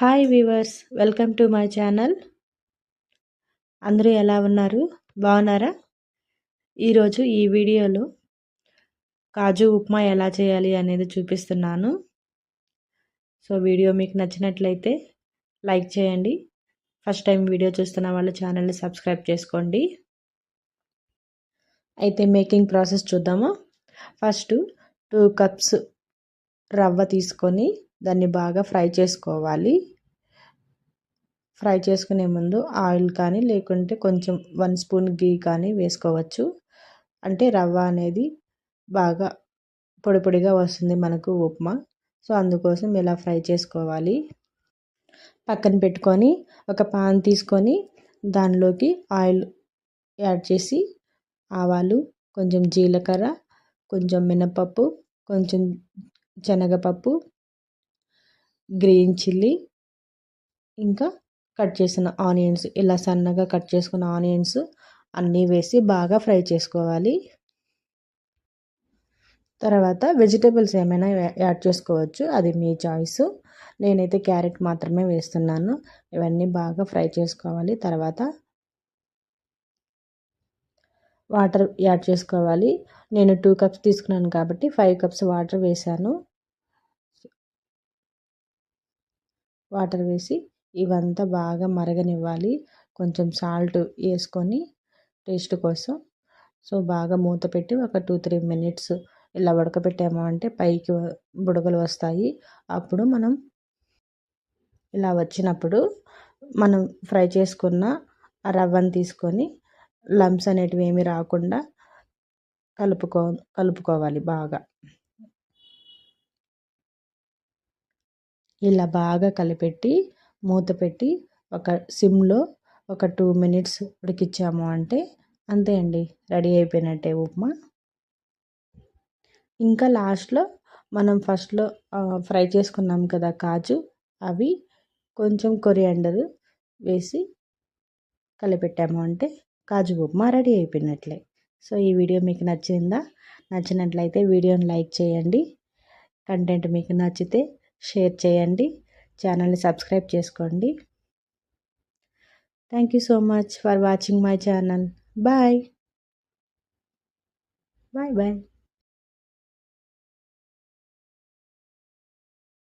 Hi weavers, welcome to my channel. అందరూ ఎలా ఉన్నారు? బాగున్నారా? ఈరోజు ఈ వీడియోలో కాజు ఉప్మా ఎలా చేయాలి అనేది చూపిస్తున్నాను. సో వీడియో మీకు నచ్చినట్లయితే లైక్ చేయండి. ఫస్ట్ టైం వీడియో చూస్తున్న వాళ్ళు ఛానల్ని సబ్స్క్రైబ్ చేసుకోండి. అయితే మేకింగ్ ప్రాసెస్ చూద్దామా. ఫస్ట్ 2 కప్స్ రవ్వ తీసుకొని దాన్ని బాగా ఫ్రై చేసుకోవాలి. ఫ్రై చేసుకునే ముందు ఆయిల్ కానీ లేకుంటే కొంచెం 1 స్పూన్ గీ కానీ వేసుకోవచ్చు. అంటే రవ్వ అనేది బాగా పొడి పొడిగా వస్తుంది మనకు ఉప్మా. సో అందుకోసం ఇలా ఫ్రై చేసుకోవాలి. పక్కన పెట్టుకొని ఒక పాన్ తీసుకొని దానిలోకి ఆయిల్ యాడ్ చేసి ఆవాలు, కొంచెం జీలకర్ర, కొంచెం మినపప్పు, కొంచెం శనగపప్పు, గ్రీన్ చిల్లీ, ఇంకా కట్ చేసిన ఆనియన్స్, ఇలా సన్నగా కట్ చేసుకున్న ఆనియన్స్ అన్నీ వేసి బాగా ఫ్రై చేసుకోవాలి. తర్వాత వెజిటేబుల్స్ ఏమైనా యాడ్ చేసుకోవచ్చు, అది మీ చాయిస్. నేనైతే క్యారెట్ మాత్రమే వేస్తున్నాను. ఇవన్నీ బాగా ఫ్రై చేసుకోవాలి. తర్వాత వాటర్ యాడ్ చేసుకోవాలి. నేను 2 కప్స్ తీసుకున్నాను కాబట్టి 5 కప్స్ వాటర్ వేసాను. వాటర్ వేసి ఇవంతా బాగా మరగనివ్వాలి. కొంచెం సాల్ట్ వేసుకొని టేస్ట్ కోసం. సో బాగా మూత పెట్టి ఒక 2-3 మినిట్స్ ఇలా ఉడకబెట్టాము అంటే పైకి బుడగలు వస్తాయి. అప్పుడు మనం ఇలా వచ్చినప్పుడు మనం ఫ్రై చేసుకున్న రవ్వను తీసుకొని లంప్స్ అనేటివి ఏమీ రాకుండా కలుపుకోవాలి బాగా. ఇలా బాగా కలిపెట్టి మూత పెట్టి ఒక సిమ్లో ఒక 2 మినిట్స్ ఉడికించాము అంటే అంతే అండి, రెడీ అయిపోయినట్టే ఉప్మా. ఇంకా లాస్ట్లో మనం ఫస్ట్లో ఫ్రై చేసుకున్నాం కదా కాజు, అవి కొంచెం కొరియాండర్ వేసి కలిపెట్టాము అంటే కాజు ఉప్మా రెడీ అయిపోయినట్లే. సో ఈ వీడియో మీకు నచ్చినట్లయితే వీడియోని లైక్ చేయండి. కంటెంట్ మీకు నచ్చితే షేర్ చేయండి. ఛానల్ని సబ్స్క్రైబ్ చేసుకోండి. Thank you so much for watching my channel. Bye bye.